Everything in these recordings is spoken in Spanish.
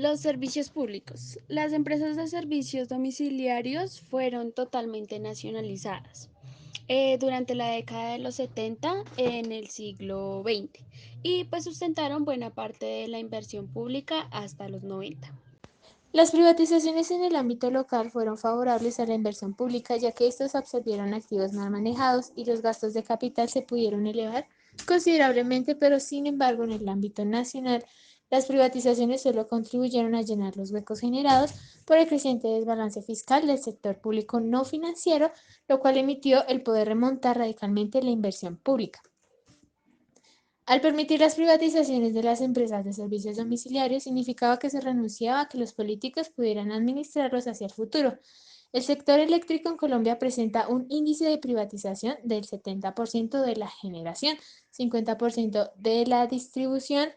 Los servicios públicos. Las empresas de servicios domiciliarios fueron totalmente nacionalizadas durante la década de los 70 en el siglo XX y pues sustentaron buena parte de la inversión pública hasta los 90. Las privatizaciones en el ámbito local fueron favorables a la inversión pública, ya que estos absorbieron activos mal manejados y los gastos de capital se pudieron elevar considerablemente, pero sin embargo en el ámbito nacional las privatizaciones solo contribuyeron a llenar los huecos generados por el creciente desbalance fiscal del sector público no financiero, lo cual emitió el poder remontar radicalmente la inversión pública. Al permitir las privatizaciones de las empresas de servicios domiciliarios, significaba que se renunciaba a que los políticos pudieran administrarlos hacia el futuro. El sector eléctrico en Colombia presenta un índice de privatización del 70% de la generación, 50% de la distribución,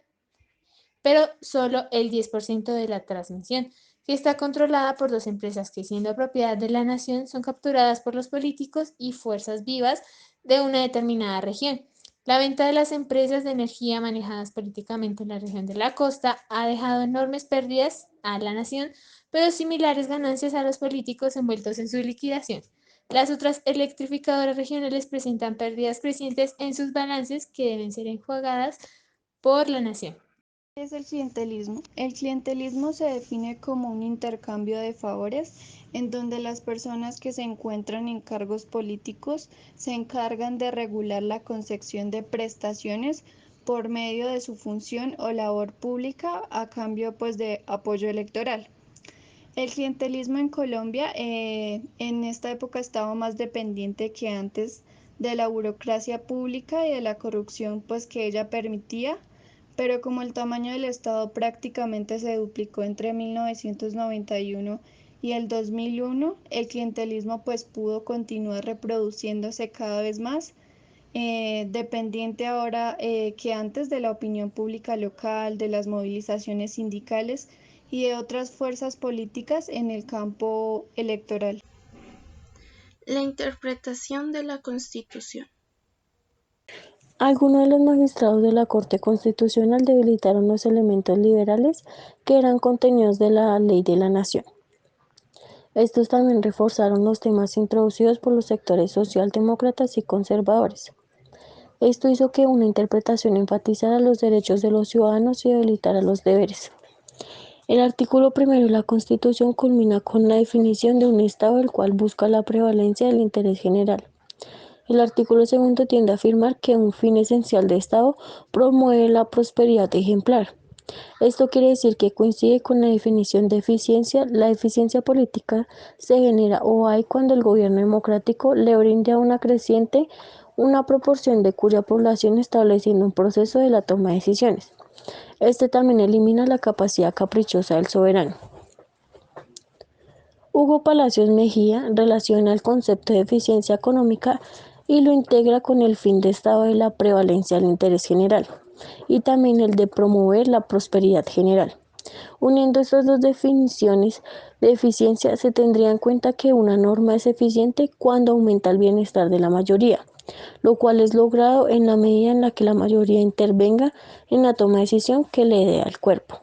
pero solo el 10% de la transmisión, que está controlada por dos empresas que, siendo propiedad de la nación, son capturadas por los políticos y fuerzas vivas de una determinada región. La venta de las empresas de energía manejadas políticamente en la región de la costa ha dejado enormes pérdidas a la nación, pero similares ganancias a los políticos envueltos en su liquidación. Las otras electrificadoras regionales presentan pérdidas crecientes en sus balances que deben ser enjuagadas por la nación. ¿Qué es el clientelismo? El clientelismo se define como un intercambio de favores en donde las personas que se encuentran en cargos políticos se encargan de regular la concesión de prestaciones por medio de su función o labor pública a cambio pues de apoyo electoral. El clientelismo en Colombia en esta época estaba más dependiente que antes de la burocracia pública y de la corrupción pues que ella permitía, pero como el tamaño del Estado prácticamente se duplicó entre 1991 y el 2001, el clientelismo pues pudo continuar reproduciéndose cada vez más, dependiente ahora que antes de la opinión pública local, de las movilizaciones sindicales y de otras fuerzas políticas en el campo electoral. La interpretación de la Constitución. Algunos de los magistrados de la Corte Constitucional debilitaron los elementos liberales que eran contenidos de la Ley de la Nación. Estos también reforzaron los temas introducidos por los sectores socialdemócratas y conservadores. Esto hizo que una interpretación enfatizara los derechos de los ciudadanos y debilitara los deberes. El artículo 1 de la Constitución culmina con la definición de un Estado el cual busca la prevalencia del interés general. El artículo 2 tiende a afirmar que un fin esencial de Estado promueve la prosperidad ejemplar. Esto quiere decir que coincide con la definición de eficiencia. La eficiencia política se genera o hay cuando el gobierno democrático le brinde a una creciente una proporción de cuya población estableciendo un proceso de la toma de decisiones. Este también elimina la capacidad caprichosa del soberano. Hugo Palacios Mejía relaciona el concepto de eficiencia económica y lo integra con el fin de Estado de la prevalencia del interés general y también el de promover la prosperidad general. Uniendo estas dos definiciones de eficiencia, se tendría en cuenta que una norma es eficiente cuando aumenta el bienestar de la mayoría, lo cual es logrado en la medida en la que la mayoría intervenga en la toma de decisión que le dé al cuerpo.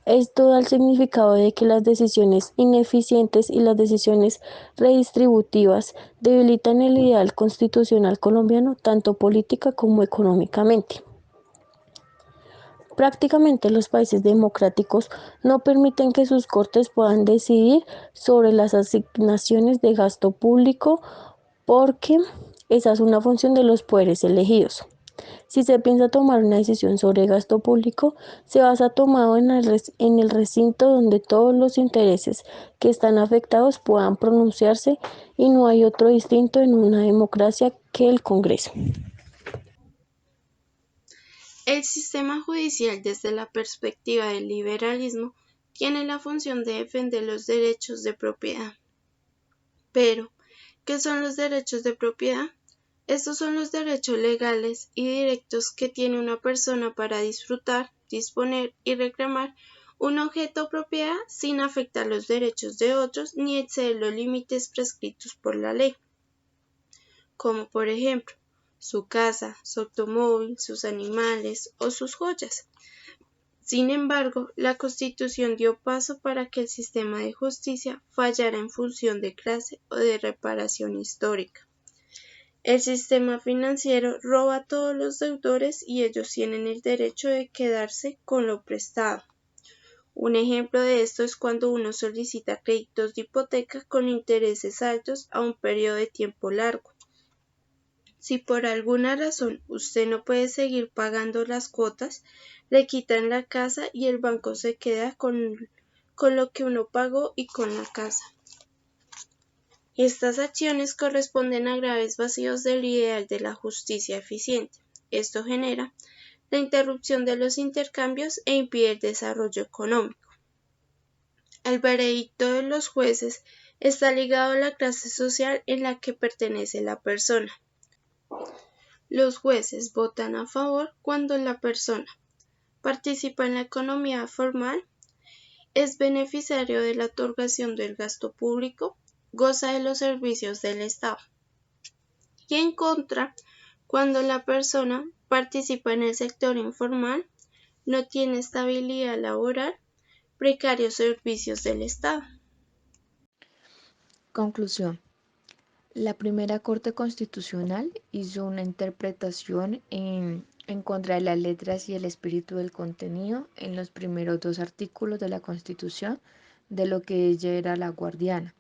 Esto da el significado de que las decisiones ineficientes y las decisiones redistributivas debilitan el ideal constitucional colombiano tanto política como económicamente. Prácticamente los países democráticos no permiten que sus cortes puedan decidir sobre las asignaciones de gasto público porque esa es una función de los poderes elegidos. Si se piensa tomar una decisión sobre gasto público, se basa tomado en el recinto donde todos los intereses que están afectados puedan pronunciarse y no hay otro distinto en una democracia que el Congreso. El sistema judicial desde la perspectiva del liberalismo tiene la función de defender los derechos de propiedad. Pero, ¿qué son los derechos de propiedad? Estos son los derechos legales y directos que tiene una persona para disfrutar, disponer y reclamar un objeto o propiedad sin afectar los derechos de otros ni exceder los límites prescritos por la ley, como por ejemplo su casa, su automóvil, sus animales o sus joyas. Sin embargo, la Constitución dio paso para que el sistema de justicia fallara en función de clase o de reparación histórica. El sistema financiero roba a todos los deudores y ellos tienen el derecho de quedarse con lo prestado. Un ejemplo de esto es cuando uno solicita créditos de hipoteca con intereses altos a un periodo de tiempo largo. Si por alguna razón usted no puede seguir pagando las cuotas, le quitan la casa y el banco se queda con lo que uno pagó y con la casa. Estas acciones corresponden a graves vacíos del ideal de la justicia eficiente. Esto genera la interrupción de los intercambios e impide el desarrollo económico. El veredicto de los jueces está ligado a la clase social en la que pertenece la persona. Los jueces votan a favor cuando la persona participa en la economía formal, es beneficiario de la otorgación del gasto público, goza de los servicios del Estado. Y en contra, cuando la persona participa en el sector informal, no tiene estabilidad laboral, precarios servicios del Estado. Conclusión. La primera Corte Constitucional hizo una interpretación en contra de las letras y el espíritu del contenido en los primeros dos artículos de la Constitución de lo que ella era la guardiana.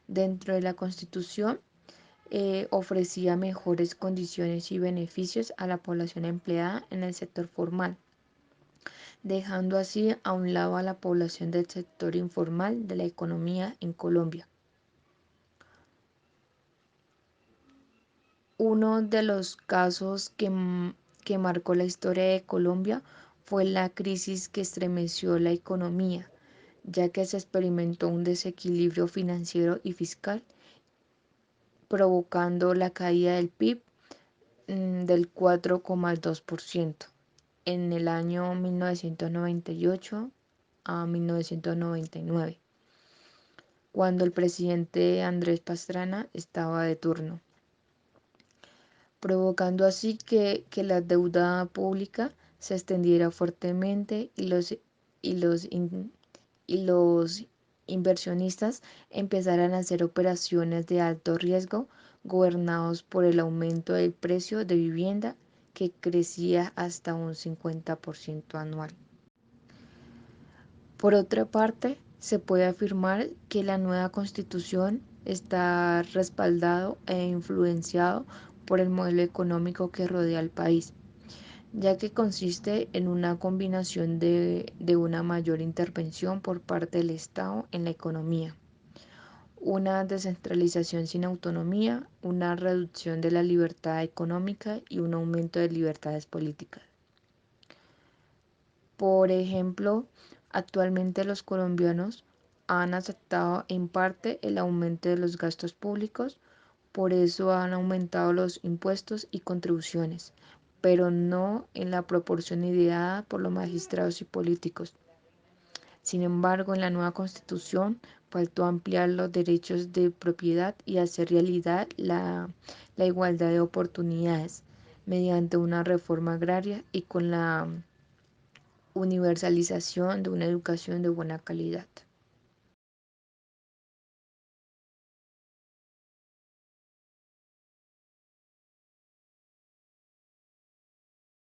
Dentro de la Constitución ofrecía mejores condiciones y beneficios a la población empleada en el sector formal, dejando así a un lado a la población del sector informal de la economía en Colombia. Uno de los casos que marcó la historia de Colombia fue la crisis que estremeció la economía, ya que se experimentó un desequilibrio financiero y fiscal, provocando la caída del PIB del 4,2% en el año 1998 a 1999, cuando el presidente Andrés Pastrana estaba de turno, provocando así que la deuda pública se extendiera fuertemente y los inversionistas empezaran a hacer operaciones de alto riesgo gobernados por el aumento del precio de vivienda que crecía hasta un 50% anual. Por otra parte, se puede afirmar que la nueva Constitución está respaldado e influenciado por el modelo económico que rodea al país, ya que consiste en una combinación de una mayor intervención por parte del Estado en la economía, una descentralización sin autonomía, una reducción de la libertad económica y un aumento de libertades políticas. Por ejemplo, actualmente los colombianos han aceptado en parte el aumento de los gastos públicos, por eso han aumentado los impuestos y contribuciones, pero no en la proporción ideada por los magistrados y políticos. Sin embargo, en la nueva Constitución faltó ampliar los derechos de propiedad y hacer realidad la igualdad de oportunidades mediante una reforma agraria y con la universalización de una educación de buena calidad.